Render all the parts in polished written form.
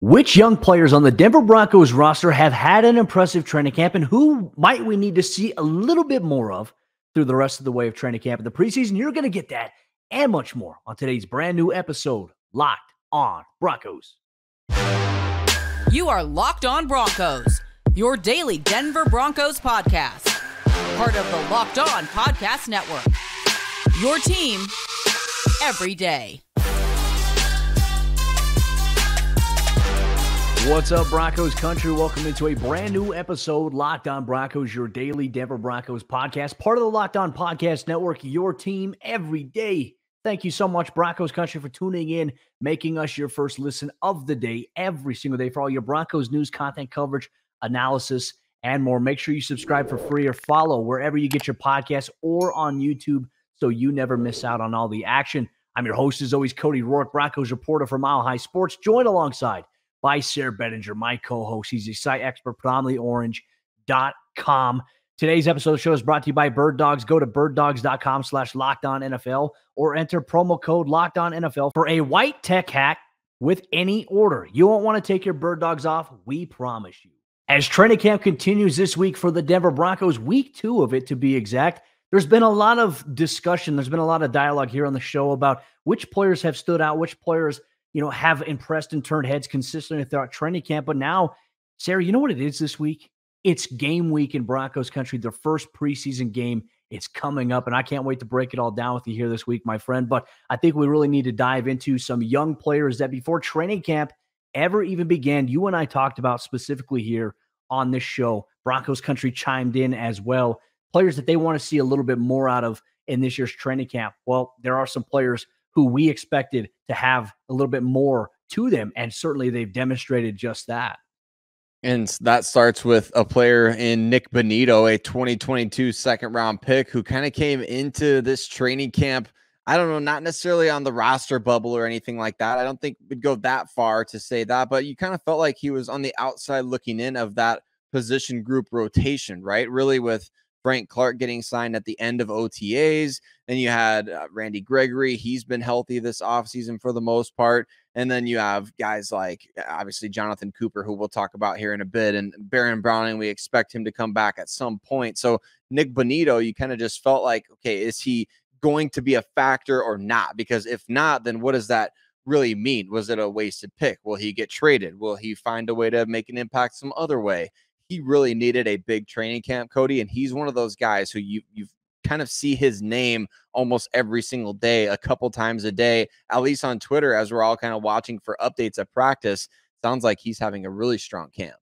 Which young players on the Denver Broncos roster have had an impressive training camp, and who might we need to see a little bit more of through the rest of the way of training camp in the preseason? You're going to get that and much more on today's brand new episode, Locked on Broncos. You are Locked on Broncos, your daily Denver Broncos podcast. Part of the Locked on Podcast Network. Your team every day. What's up, Broncos Country? Welcome into a brand new episode, Locked on Broncos, your daily Denver Broncos podcast, part of the Locked on Podcast Network, your team every day. Thank you so much, Broncos Country, for tuning in, making us your first listen of the day every single day for all your Broncos news, content coverage, analysis, and more. Make sure you subscribe for free or follow wherever you get your podcasts or on YouTube so you never miss out on all the action. I'm your host, as always, Cody Roark, Broncos reporter for Mile High Sports, joined alongside by Sayre, Bedinger, my co-host. He's a site expert, predominantlyorange.com. Today's episode of the show is brought to you by Bird Dogs. Go to birddogs.com/LockedOnNFL or enter promo code LockedOnNFL for a white tech hat with any order. You won't want to take your Bird Dogs off, we promise you. As training camp continues this week for the Denver Broncos, week 2 of it to be exact, there's been a lot of discussion. There's been a lot of dialogue here on the show about which players have stood out, which players have impressed and turned heads consistently throughout training camp. But now, Sayre, you know what it is this week? It's game week in Broncos Country, their first preseason game. It's coming up, and I can't wait to break it all down with you here this week, my friend. But I think we really need to dive into some young players that before training camp ever even began, you and I talked about specifically here on this show. Broncos Country chimed in as well. Players that they want to see a little bit more out of in this year's training camp. Well, there are some players who we expected to have a little bit more to them, and certainly they've demonstrated just that. And that starts with a player in Nick Bonito, a 2022 second-round pick who kind of came into this training camp, I don't know, not necessarily on the roster bubble or anything like that. I don't think we'd go that far to say that, but you kind of felt like he was on the outside looking in of that position group rotation, right? Really, with Frank Clark getting signed at the end of OTAs. Then you had Randy Gregory. He's been healthy this offseason for the most part. And then you have guys like, obviously, Jonathon Cooper, who we'll talk about here in a bit. And Baron Browning, we expect him to come back at some point. So Nick Bonito, you kind of just felt like, okay, is he going to be a factor or not? Because if not, then what does that really mean? Was it a wasted pick? Will he get traded? Will he find a way to make an impact some other way? He really needed a big training camp, Cody, and he's one of those guys who you kind of see his name almost every single day, a couple times a day, at least on Twitter, as we're all kind of watching for updates at practice. Sounds like he's having a really strong camp.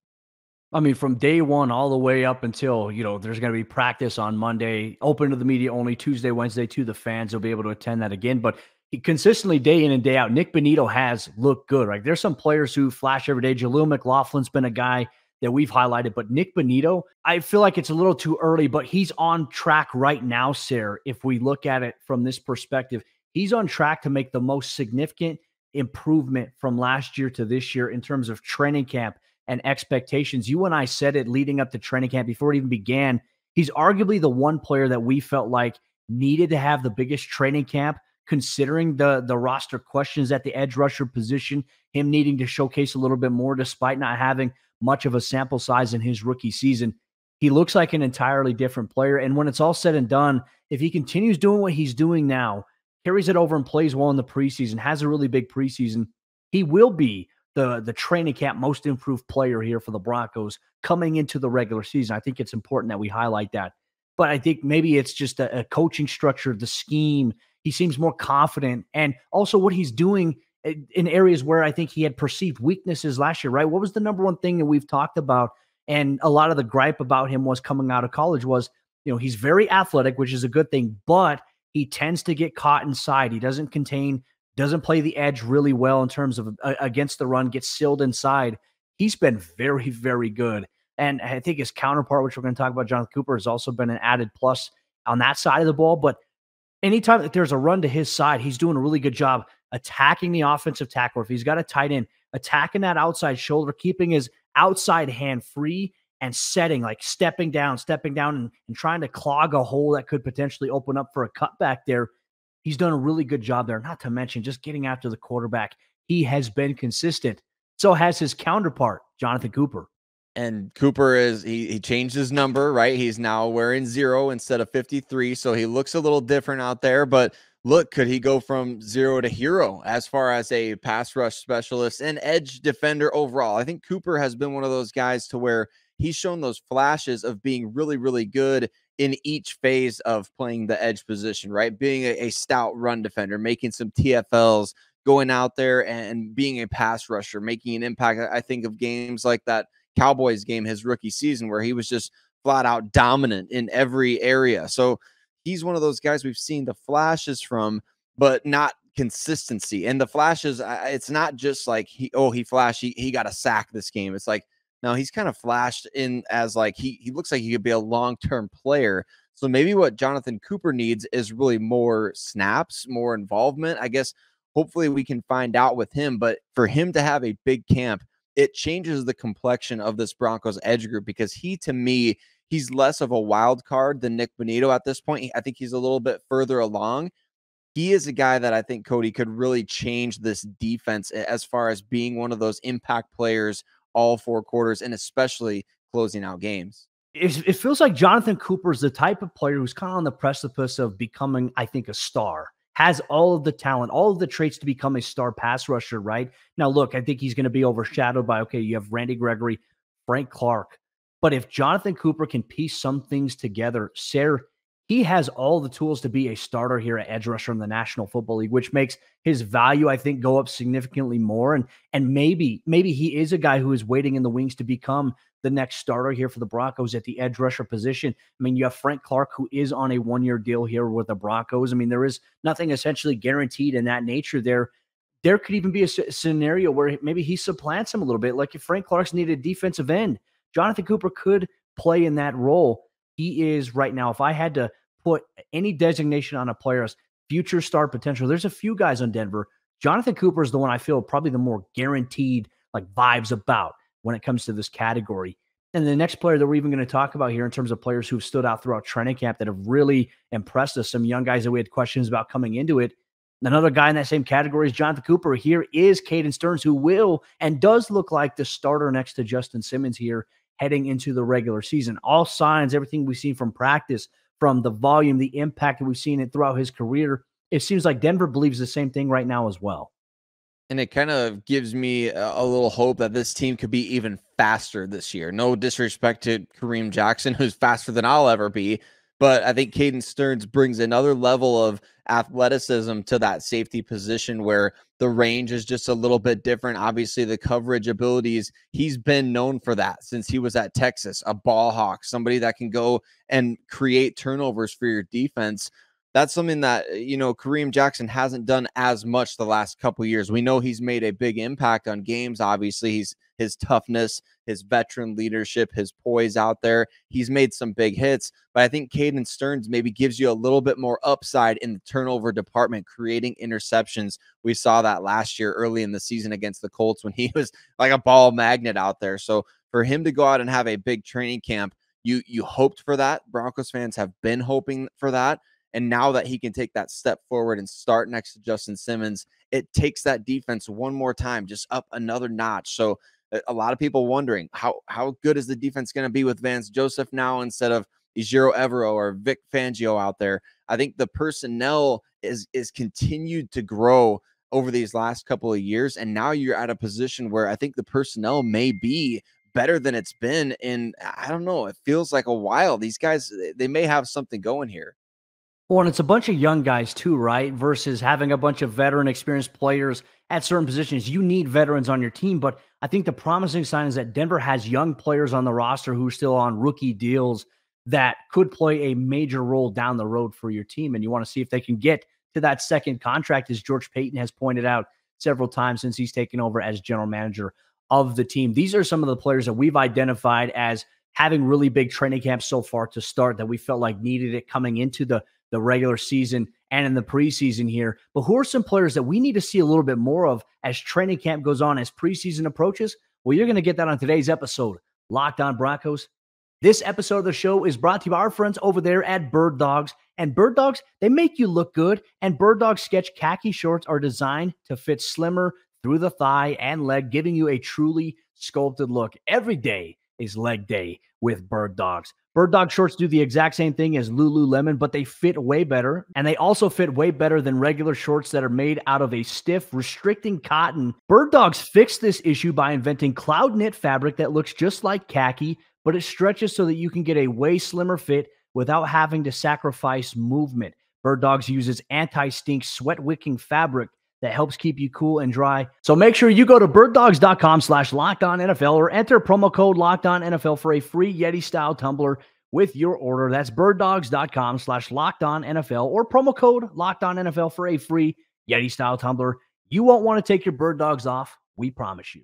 I mean, from day one all the way up until, there's going to be practice on Monday, open to the media only, Tuesday, Wednesday to the fans. They'll be able to attend that again. But he consistently, day in and day out, Nick Bonito has looked good. Right? There's some players who flash every day. Jaleel McLaughlin's been a guy that we've highlighted, but Nick Bonito, I feel like it's a little too early, but he's on track right now, Sayre. If we look at it from this perspective, he's on track to make the most significant improvement from last year to this year in terms of training camp and expectations. You and I said it leading up to training camp before it even began. He's arguably the one player that we felt like needed to have the biggest training camp, considering the roster questions at the edge rusher position, him needing to showcase a little bit more despite not having much of a sample size in his rookie season. He looks like an entirely different player. And when it's all said and done, if he continues doing what he's doing now, carries it over and plays well in the preseason, has a really big preseason, he will be the training camp most improved player here for the Broncos coming into the regular season. I think it's important that we highlight that. But I think maybe it's just a coaching structure, the scheme. He seems more confident. And also what he's doing in areas where I think he had perceived weaknesses last year, right? What was the number one thing that we've talked about? And a lot of the gripe about him was coming out of college was, he's very athletic, which is a good thing, but he tends to get caught inside. He doesn't play the edge really well in terms of against the run, gets sealed inside. He's been very, very good. And I think his counterpart, which we're going to talk about, Jonathon Cooper, has also been an added plus on that side of the ball. But anytime that there's a run to his side, he's doing a really good job attacking the offensive tackle. If he's got a tight end, attacking that outside shoulder, keeping his outside hand free and setting, like stepping down and trying to clog a hole that could potentially open up for a cutback there. He's done a really good job there, not to mention just getting after the quarterback. He has been consistent. So has his counterpart, Jonathon Cooper. And Cooper he changed his number, right? He's now wearing 0 instead of 53. So he looks a little different out there. But look, could he go from 0 to hero as far as a pass rush specialist and edge defender overall? I think Cooper has been one of those guys to where he's shown those flashes of being really, really good in each phase of playing the edge position, right? Being a stout run defender, making some TFLs, going out there and being a pass rusher, making an impact. I think of games like that Cowboys game his rookie season where he was just flat out dominant in every area. So he's one of those guys we've seen the flashes from, but not consistency. And the flashes, it's not just like he flashed, he got a sack this game. It's like, no, he's kind of flashed in as like he looks like he could be a long-term player. So maybe what Jonathon Cooper needs is really more snaps, more involvement. I guess hopefully we can find out with him, but for him to have a big camp, it changes the complexion of this Broncos edge group because to me, he's less of a wild card than Nick Bonito at this point. I think he's a little bit further along. He is a guy that I think, Cody, could really change this defense as far as being one of those impact players all 4 quarters and especially closing out games. It feels like Jonathon Cooper is the type of player who's kind of on the precipice of becoming, I think, a star. Has all of the talent, all of the traits to become a star pass rusher, right? Now, look, I think he's going to be overshadowed by, okay, you have Randy Gregory, Frank Clark. But if Jonathon Cooper can piece some things together, Sayre, he has all the tools to be a starter here at edge rusher in the National Football League, which makes his value, I think, go up significantly more. And maybe he is a guy who is waiting in the wings to become the next starter here for the Broncos at the edge rusher position. I mean, you have Frank Clark, who is on a 1-year deal here with the Broncos. I mean, there is nothing essentially guaranteed in that nature there. There could even be a scenario where maybe he supplants him a little bit. Like if Frank Clark's needed a defensive end, Jonathon Cooper could play in that role. He is right now, if I had to put any designation on a player's future star potential, there's a few guys on Denver. Jonathon Cooper is the one I feel probably the more guaranteed like vibes about when it comes to this category. And the next player that we're even going to talk about here in terms of players who've stood out throughout training camp that have really impressed us, some young guys that we had questions about coming into it. Another guy in that same category is Jonathon Cooper. Here is Caden Sterns, who will and does look like the starter next to Justin Simmons here heading into the regular season. All signs, everything we've seen from practice, from the volume, the impact that we've seen it throughout his career, it seems like Denver believes the same thing right now as well. And it kind of gives me a little hope that this team could be even faster this year. No disrespect to Kareem Jackson, who's faster than I'll ever be. But I think Caden Sterns brings another level of athleticism to that safety position where the range is just a little bit different. Obviously, the coverage abilities, he's been known for that since he was at Texas, a ball hawk, somebody that can go and create turnovers for your defense. That's something that, Kareem Jackson hasn't done as much the last couple of years. We know he's made a big impact on games. Obviously, his toughness, his veteran leadership, his poise out there. He's made some big hits, but I think Caden Sterns maybe gives you a little bit more upside in the turnover department, creating interceptions. We saw that last year early in the season against the Colts when he was like a ball magnet out there. So for him to go out and have a big training camp, you hoped for that. Broncos fans have been hoping for that. And now that he can take that step forward and start next to Justin Simmons, it takes that defense one more time, just up another notch. So a lot of people wondering how good is the defense going to be with Vance Joseph now instead of Ejiro Evero or Vic Fangio out there. I think the personnel is continued to grow over these last couple of years. And now you're at a position where I think the personnel may be better than it's been in, I don't know, it feels like a while. These guys, they may have something going here. Well, and it's a bunch of young guys too, right? Versus having a bunch of veteran experienced players at certain positions. You need veterans on your team, but I think the promising sign is that Denver has young players on the roster who are still on rookie deals that could play a major role down the road for your team. And you want to see if they can get to that second contract, as George Payton has pointed out several times since he's taken over as general manager of the team. These are some of the players that we've identified as having really big training camps so far to start that we felt like needed it coming into the regular season and in the preseason here. But who are some players that we need to see a little bit more of as training camp goes on, as preseason approaches? Well, you're going to get that on today's episode, Locked On Broncos. This episode of the show is brought to you by our friends over there at Bird Dogs. And Bird Dogs, they make you look good. And Bird Dogs sketch khaki shorts are designed to fit slimmer, through the thigh and leg, giving you a truly sculpted look. Every day is leg day with Bird Dogs. Bird Dog shorts do the exact same thing as Lululemon, but they fit way better. And they also fit way better than regular shorts that are made out of a stiff, restricting cotton. Bird Dogs fixed this issue by inventing cloud knit fabric that looks just like khaki, but it stretches so that you can get a way slimmer fit without having to sacrifice movement. Bird Dogs uses anti-stink, sweat-wicking fabric that helps keep you cool and dry. So make sure you go to birddogs.com/LockedOnNFL or enter promo code LockedOnNFL for a free Yeti-style tumbler with your order. That's birddogs.com/LockedOnNFL or promo code LockedOnNFL for a free Yeti-style tumbler. You won't want to take your Bird Dogs off. We promise you.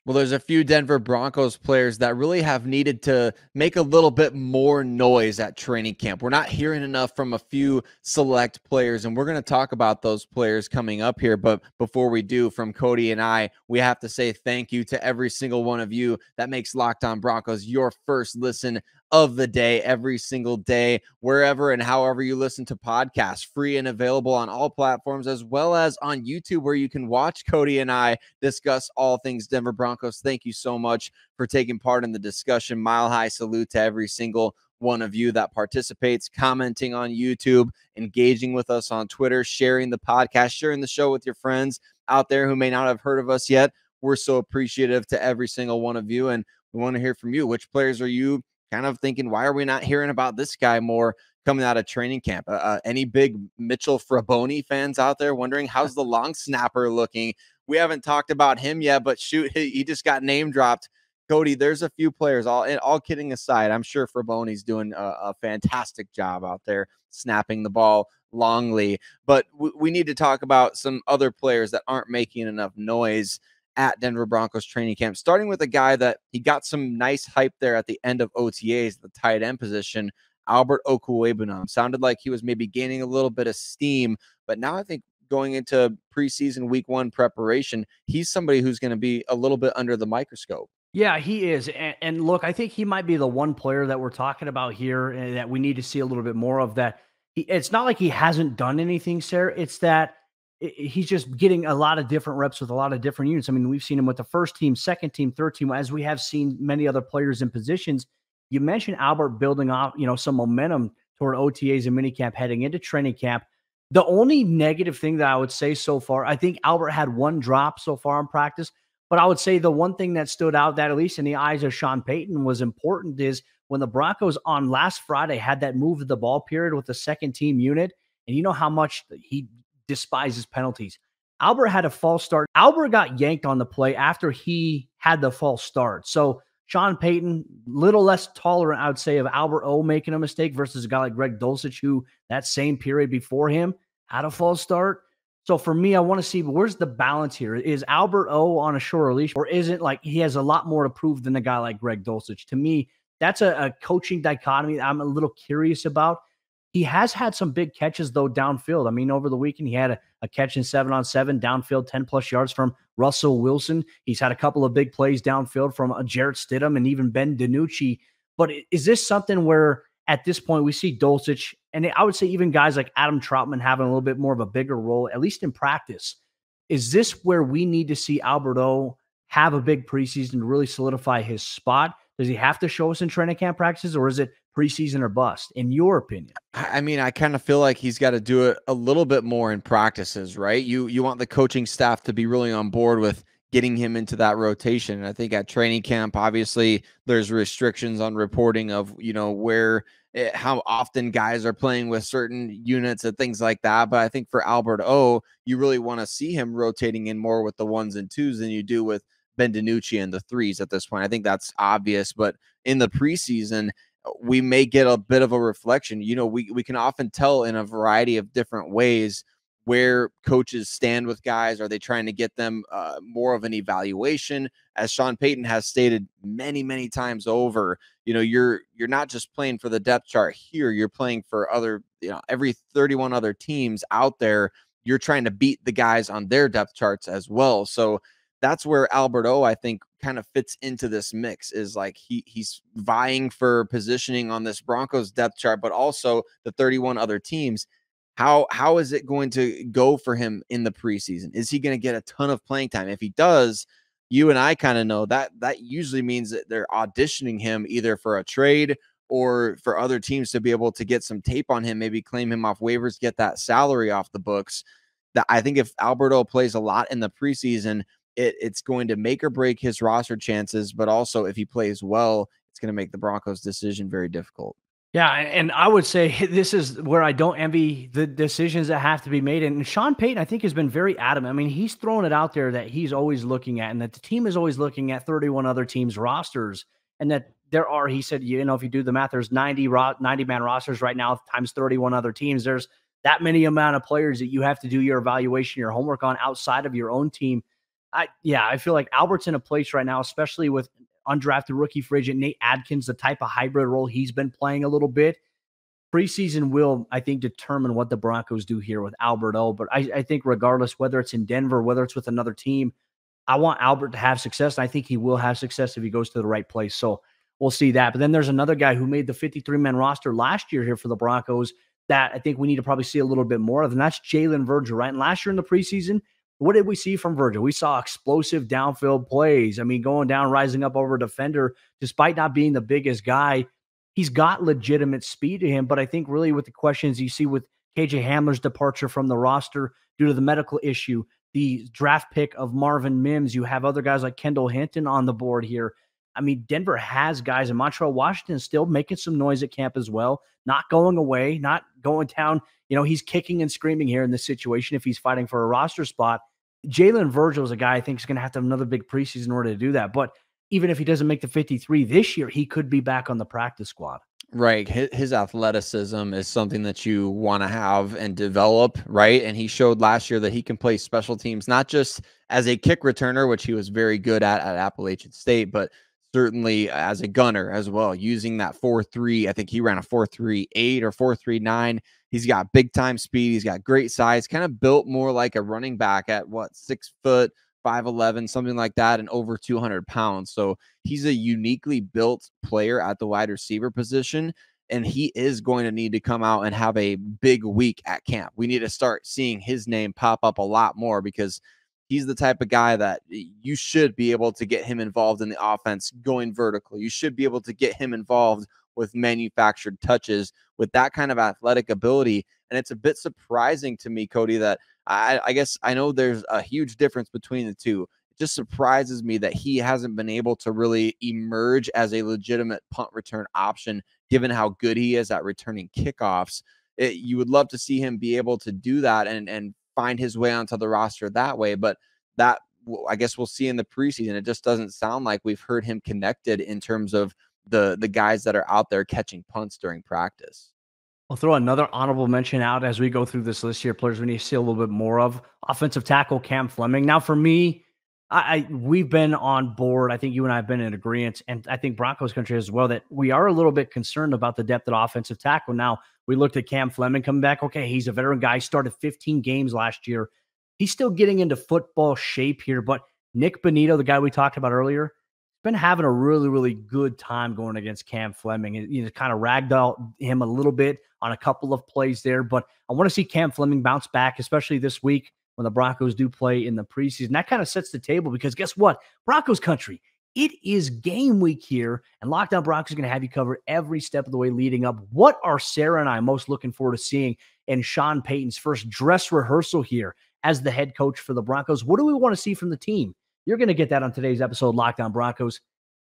Well, there's a few Denver Broncos players that really have needed to make a little bit more noise at training camp. We're not hearing enough from a few select players, and we're going to talk about those players coming up here. But before we do, from Cody and I, we have to say thank you to every single one of you that makes Locked On Broncos your first listen of the day, every single day, wherever and however you listen to podcasts, free and available on all platforms, as well as on YouTube, where you can watch Cody and I discuss all things Denver Broncos. Thank you so much for taking part in the discussion. Mile high salute to every single one of you that participates, commenting on YouTube, engaging with us on Twitter, sharing the podcast, sharing the show with your friends out there who may not have heard of us yet. We're so appreciative to every single one of you, and we want to hear from you. Which players are you kind of thinking, why are we not hearing about this guy more coming out of training camp? Any big Mitchell Fraboni fans out there wondering, how's the long snapper looking? We haven't talked about him yet, but shoot, he just got name dropped. Cody, there's a few players, all kidding aside, I'm sure Fraboni's doing a fantastic job out there snapping the ball longly, but we need to talk about some other players that aren't making enough noise at Denver Broncos training camp, starting with a guy that he got some nice hype there at the end of OTAs, the tight end position, Albert Okwuegbunam. Sounded like he was maybe gaining a little bit of steam, but now I think going into preseason week 1 preparation, he's somebody who's going to be a little bit under the microscope. Yeah, he is. And look, I think he might be the one player that we're talking about here and that we need to see a little bit more of. That it's not like he hasn't done anything, Sayre. It's that he's just getting a lot of different reps with a lot of different units. I mean, we've seen him with the first team, second team, third team, as we have seen many other players in positions. You mentioned Albert building off, some momentum toward OTAs and minicamp heading into training camp. The only negative thing that I would say so far, I think Albert had one drop so far in practice, but I would say the one thing that stood out, that at least in the eyes of Sean Payton was important, is when the Broncos on last Friday had that move to the ball period with the second team unit, and you know how much he despises penalties. Albert had a false start. Albert got yanked on the play after he had the false start. So Sean Payton, little less tolerant, I would say, of Albert O making a mistake versus a guy like Greg Dulcich, who that same period before him had a false start. So for me, I want to see, where's the balance here? Is Albert O on a shorter leash, or isn't? Like, he has a lot more to prove than a guy like Greg Dulcich. To me, that's a coaching dichotomy that I'm a little curious about. He has had some big catches, though, downfield. I mean, over the weekend, he had a catch in 7-on-7 downfield, 10-plus yards from Russell Wilson. He's had a couple of big plays downfield from Jarrett Stidham and even Ben DiNucci. But is this something where, at this point, we see Dulcich, and I would say even guys like Adam Troutman having a little bit more of a bigger role, at least in practice? Is this where we need to see Albert O have a big preseason to really solidify his spot? Does he have to show us in training camp practices, or is it preseason or bust, in your opinion? I mean, I kind of feel like he's got to do it a little bit more in practices, right? You want the coaching staff to be really on board with getting him into that rotation. And I think at training camp, obviously, there's restrictions on reporting of, where how often guys are playing with certain units and things like that. But I think for Albert O, you really want to see him rotating in more with the 1s and 2s than you do with Ben DiNucci and the 3s at this point. I think that's obvious. But in the preseason, we may get a bit of a reflection. We can often tell in a variety of different ways where coaches stand with guys. Are they trying to get them more of an evaluation? As Sean Payton has stated many, many times over, you're not just playing for the depth chart here. You're playing for other, every 31 other teams out there. You're trying to beat the guys on their depth charts as well. So that's where Albert O, I think, kind of fits into this mix, is like he's vying for positioning on this Broncos depth chart, but also the 31 other teams. How is it going to go for him in the preseason? Is he going to get a ton of playing time? If he does, you and I kind of know that usually means that they're auditioning him either for a trade or for other teams to be able to get some tape on him, maybe claim him off waivers, get that salary off the books. That I think if Alberto plays a lot in the preseason, it's going to make or break his roster chances, but also if he plays well, it's going to make the Broncos' decision very difficult. Yeah, and I would say this is where I don't envy the decisions that have to be made. And Sean Payton, I think, has been very adamant. I mean, he's thrown it out there that he's always looking at, and that the team is always looking at 31 other teams' rosters, and that there are, he said, you know, if you do the math, there's 90-man rosters right now times 31 other teams. There's that many amount of players that you have to do your evaluation, your homework on outside of your own team. I feel like Albert's in a place right now, especially with undrafted rookie free agent Nate Adkins, the type of hybrid role he's been playing a little bit. Preseason will, I think, determine what the Broncos do here with Alberto. But I think regardless, whether it's in Denver, whether it's with another team, I want Albert to have success. And I think he will have success if he goes to the right place. So we'll see that. But then there's another guy who made the 53-man roster last year here for the Broncos that I think we need to probably see a little bit more of, and that's Jalen Virgil, right? And last year in the preseason, what did we see from Virgil? We saw explosive downfield plays. I mean, going down, rising up over a defender, despite not being the biggest guy. He's got legitimate speed to him, but I think really with the questions you see with KJ Hamler's departure from the roster due to the medical issue, the draft pick of Marvin Mims, you have other guys like Kendall Hinton on the board here. I mean, Denver has guys, and Montreal Washington is still making some noise at camp as well, not going away, not going down. You know, he's kicking and screaming here in this situation if he's fighting for a roster spot. Jalen Virgil is a guy I think is going to have another big preseason in order to do that. But even if he doesn't make the 53 this year, he could be back on the practice squad. Right. His athleticism is something that you want to have and develop, right? And he showed last year that he can play special teams, not just as a kick returner, which he was very good at Appalachian State, but certainly as a gunner as well, using that 4.3. I think he ran a 4.38 or 4.39. He's got big time speed. He's got great size, kind of built more like a running back at 6 foot, 5'11", something like that, and over 200 pounds. So he's a uniquely built player at the wide receiver position, and he is going to need to come out and have a big week at camp. We need to start seeing his name pop up a lot more because he's the type of guy that you should be able to get him involved in the offense going vertical. You should be able to get him involved with manufactured touches with that kind of athletic ability. And it's a bit surprising to me, Cody, that I guess I know there's a huge difference between the two. It just surprises me that he hasn't been able to really emerge as a legitimate punt return option, given how good he is at returning kickoffs. You would love to see him be able to do that and find his way onto the roster that way. But that, I guess we'll see in the preseason. It just doesn't sound like we've heard him connected in terms of the guys that are out there catching punts during practice. I'll throw another honorable mention out as we go through this list here. Players we need to see a little bit more of. Offensive tackle Cam Fleming. Now, for me, we've been on board. I think you and I have been in agreement, and I think Broncos country as well, that we are a little bit concerned about the depth at offensive tackle. Now, we looked at Cam Fleming coming back. Okay, he's a veteran guy. He started 15 games last year. He's still getting into football shape here, but Nick Bonito, the guy we talked about earlier, been having a really, really good time going against Cam Fleming. You know, kind of ragdolled him a little bit on a couple of plays there, but I want to see Cam Fleming bounce back, especially this week when the Broncos do play in the preseason. That kind of sets the table because guess what? Broncos country, it is game week here, and Locked On Broncos is going to have you covered every step of the way leading up. What are Sayre and I most looking forward to seeing in Sean Payton's first dress rehearsal here as the head coach for the Broncos? What do we want to see from the team? You're going to get that on today's episode of Locked On Broncos.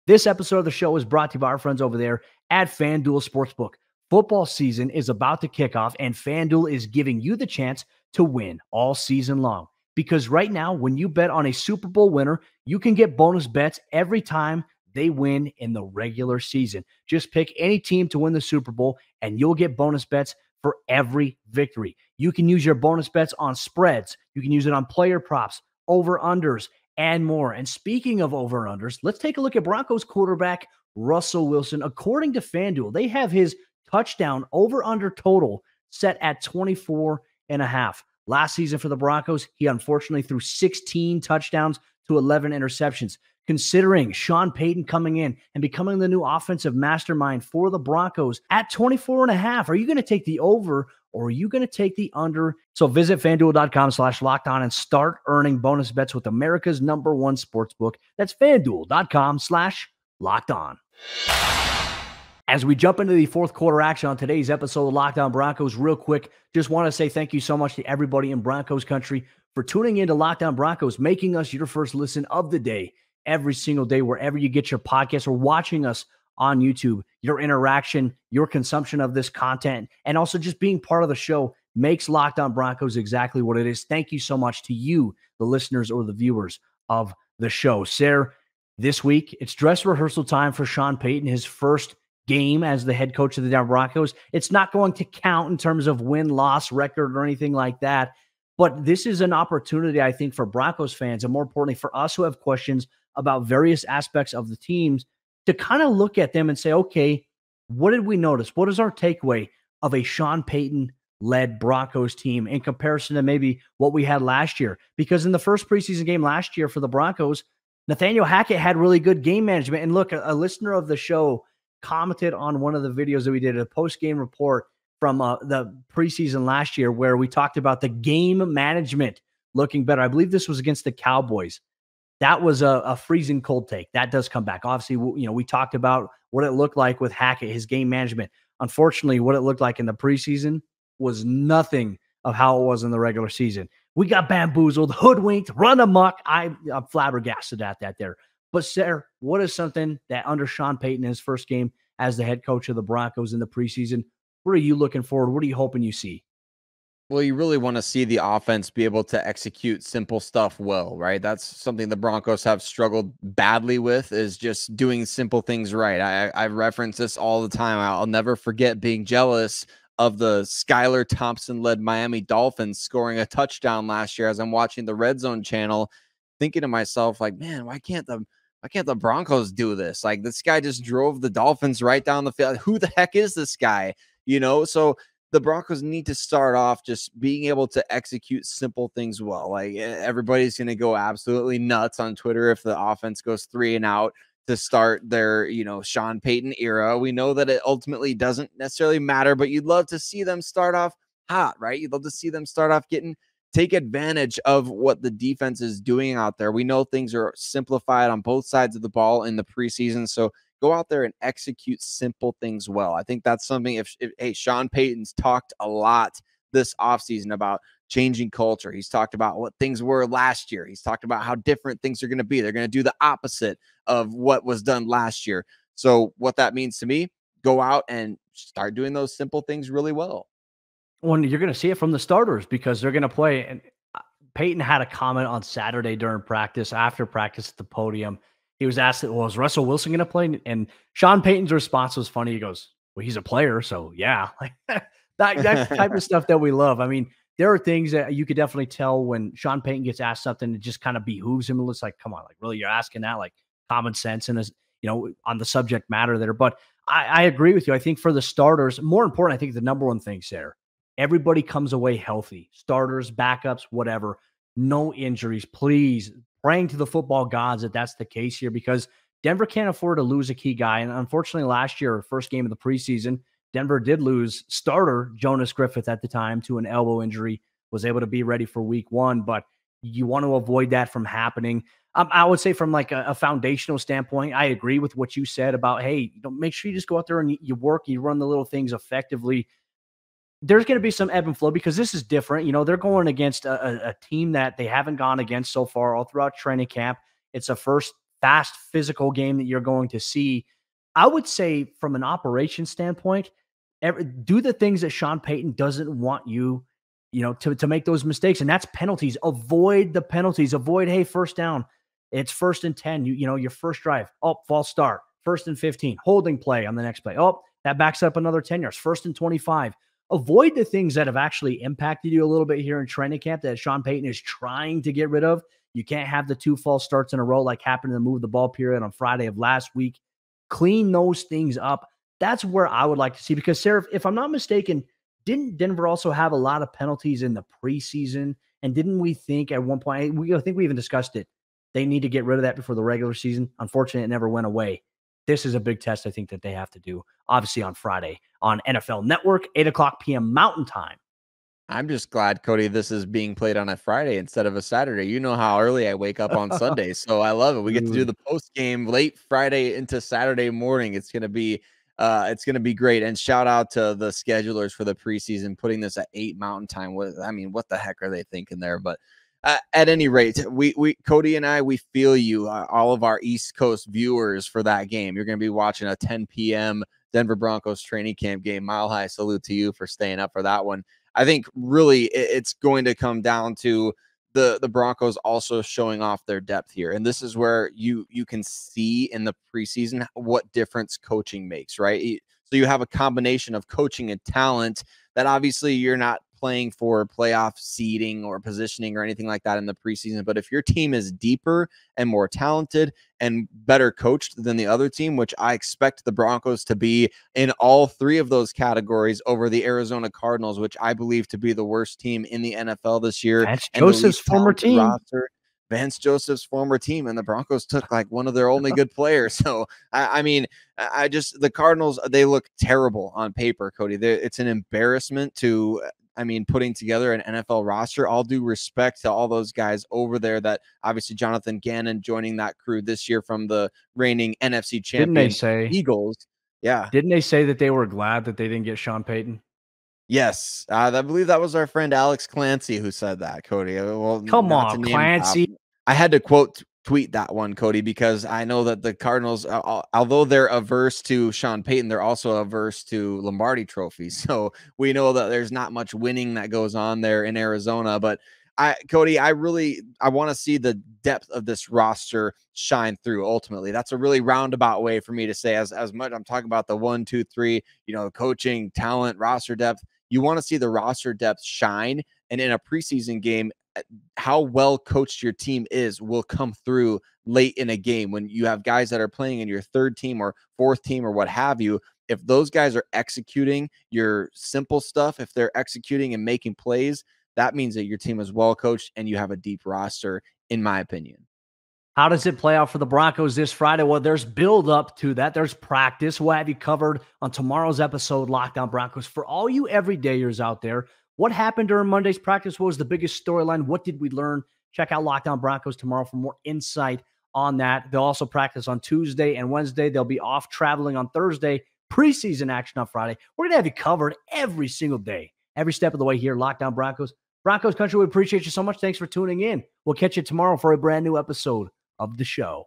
This episode of the show is brought to you by our friends over there at FanDuel Sportsbook. Football season is about to kick off, and FanDuel is giving you the chance to win all season long. Because right now, when you bet on a Super Bowl winner, you can get bonus bets every time they win in the regular season. Just pick any team to win the Super Bowl, and you'll get bonus bets for every victory. You can use your bonus bets on spreads. You can use it on player props, over-unders, and more. And speaking of over-unders, let's take a look at Broncos quarterback Russell Wilson. According to FanDuel, they have his touchdown over-under total set at 24.5. Last season for the Broncos, he unfortunately threw 16 touchdowns to 11 interceptions. considering Sean Payton coming in and becoming the new offensive mastermind for the Broncos at 24.5. Are you going to take the over or are you going to take the under? So visit FanDuel.com/lockedon and start earning bonus bets with America's #1 sportsbook. That's FanDuel.com/lockedon. As we jump into the fourth quarter action on today's episode of Locked On Broncos, real quick, just want to say thank you so much to everybody in Broncos Country for tuning in to Locked On Broncos, making us your first listen of the day every single day, wherever you get your podcast or watching us on YouTube. Your interaction, your consumption of this content, and also just being part of the show makes Locked On Broncos exactly what it is. Thank you so much to you, the listeners or the viewers of the show. Sayre, this week, it's dress rehearsal time for Sean Payton, his first game as the head coach of the Denver Broncos. It's not going to count in terms of win-loss record or anything like that, but this is an opportunity, I think, for Broncos fans, and more importantly, for us who have questions about various aspects of the teams, to kind of look at them and say, okay, what did we notice? What is our takeaway of a Sean Payton-led Broncos team in comparison to maybe what we had last year? Because in the first preseason game last year for the Broncos, Nathaniel Hackett had really good game management. And look, a listener of the show commented on one of the videos that we did, a post-game report from the preseason last year, where we talked about the game management looking better. I believe this was against the Cowboys. That was a freezing cold take. That does come back. Obviously, we talked about what it looked like with Hackett, his game management. Unfortunately, what it looked like in the preseason was nothing of how it was in the regular season. We got bamboozled, hoodwinked, run amok. I'm flabbergasted at that there. But, Sayre, what is something that under Sean Payton in his first game as the head coach of the Broncos in the preseason, what are you looking forward? What are you hoping you see? Well, you really want to see the offense be able to execute simple stuff well, right? That's something the Broncos have struggled badly with, is just doing simple things right. I reference this all the time. I'll never forget being jealous of the Skylar Thompson-led Miami Dolphins scoring a touchdown last year as I'm watching the Red Zone channel, thinking to myself, like, man, why can't the Broncos do this? Like, this guy just drove the Dolphins right down the field. Who the heck is this guy? So the Broncos need to start off just being able to execute simple things well. Like, everybody's going to go absolutely nuts on Twitter if the offense goes 3 and out to start their, Sean Payton era. We know that it ultimately doesn't necessarily matter, but you'd love to see them start off hot, right? You'd love to see them start off take advantage of what the defense is doing out there. We know things are simplified on both sides of the ball in the preseason, so go out there and execute simple things well. I think that's something. Hey, Sean Payton's talked a lot this offseason about changing culture. He's talked about what things were last year. He's talked about how different things are going to be. They're going to do the opposite of what was done last year. So what that means to me, go out and start doing those simple things really well. Well, you're going to see it from the starters because they're going to play. And Peyton had a comment on Saturday during practice, after practice at the podium. He was asked, well, is Russell Wilson going to play? And Sean Payton's response was funny. He goes, well, he's a player, so yeah. That's the type of stuff that we love. I mean, there are things that you could definitely tell when Sean Payton gets asked something, it just kind of behooves him. It's like, come on, like, really, you're asking that? Like, common sense and, on the subject matter there. But I agree with you. I think for the starters, more important, I think the number one thing, Sayre, everybody comes away healthy. Starters, backups, whatever. No injuries, please. Praying to the football gods that that's the case here, because Denver can't afford to lose a key guy. And unfortunately, last year, first game of the preseason, Denver did lose starter Jonas Griffith at the time to an elbow injury, was able to be ready for week 1. But you want to avoid that from happening. I would say from like a foundational standpoint, I agree with what you said about, hey, make sure you just go out there and you work, you run the little things effectively. There's going to be some ebb and flow because this is different. They're going against a team that they haven't gone against so far all throughout training camp. It's a first fast physical game that you're going to see. I would say from an operation standpoint, do the things that Sean Payton doesn't want you, to make those mistakes. And that's penalties. Avoid the penalties. Avoid, hey, first down. It's 1st and 10. Your first drive. Oh, false start. 1st and 15. Holding play on the next play. Oh, that backs up another 10 yards. 1st and 25. Avoid the things that have actually impacted you a little bit here in training camp that Sean Payton is trying to get rid of. You can't have the 2 false starts in a row like happened in the move the ball period on Friday of last week. Clean those things up. That's where I would like to see, because, Sayre, if I'm not mistaken, didn't Denver also have a lot of penalties in the preseason? And didn't we think at one point, I think we even discussed it, They need to get rid of that before the regular season. Unfortunately, it never went away. This is a big test I think that they have to do, obviously on Friday on NFL Network, 8 o'clock p.m. Mountain Time. I'm just glad, Cody, this is being played on a Friday instead of a Saturday. You know how early I wake up on Sunday, so I love it. We get to do the post game late Friday into Saturday morning. It's gonna be great. And shout out to the schedulers for the preseason putting this at 8 Mountain Time. What the heck are they thinking there? But at any rate, we Cody and I, we feel you, all of our East Coast viewers for that game. You're gonna be watching a 10 p.m. Denver Broncos training camp game. Mile high salute to you for staying up for that one. I think really it's going to come down to the Broncos also showing off their depth here. And this is where you can see in the preseason what difference coaching makes, right? So you have a combination of coaching and talent that obviously you're not playing for playoff seeding or positioning or anything like that in the preseason. But if your team is deeper and more talented and better coached than the other team, which I expect the Broncos to be in all three of those categories over the Arizona Cardinals, which I believe to be the worst team in the NFL this year. That's and Joseph's former team. Roster. Vance Joseph's former team, and the Broncos took like one of their only good players. So, the Cardinals, they look terrible on paper, Cody. It's an embarrassment to, putting together an NFL roster. All due respect to all those guys over there that obviously Jonathon Gannon joining that crew this year from the reigning NFC champion Eagles. Yeah. Didn't they say that they were glad that they didn't get Sean Payton? Yes, I believe that was our friend Alex Clancy who said that, Cody. Well, come on, Clancy. I had to tweet that one, Cody, because I know that the Cardinals, although they're averse to Sean Payton, they're also averse to Lombardi trophies. So we know that there's not much winning that goes on there in Arizona. But Cody, I want to see the depth of this roster shine through. Ultimately, that's a really roundabout way for me to say as much. I'm talking about the 1, 2, 3, coaching, talent, roster depth. You want to see the roster depth shine, and in a preseason game, how well coached your team is will come through late in a game when you have guys that are playing in your third team or fourth team or what have you. If those guys are executing your simple stuff, if they're executing and making plays, that means that your team is well coached and you have a deep roster, in my opinion. How does it play out for the Broncos this Friday? Well, there's build up to that. There's practice. We'll have you covered on tomorrow's episode, Lockdown Broncos. For all you everydayers out there, what happened during Monday's practice? What was the biggest storyline? What did we learn? Check out Lockdown Broncos tomorrow for more insight on that. They'll also practice on Tuesday and Wednesday. They'll be off traveling on Thursday. Preseason action on Friday. We're going to have you covered every single day, every step of the way here. Lockdown Broncos. Broncos Country, we appreciate you so much. Thanks for tuning in. We'll catch you tomorrow for a brand new episode of the show.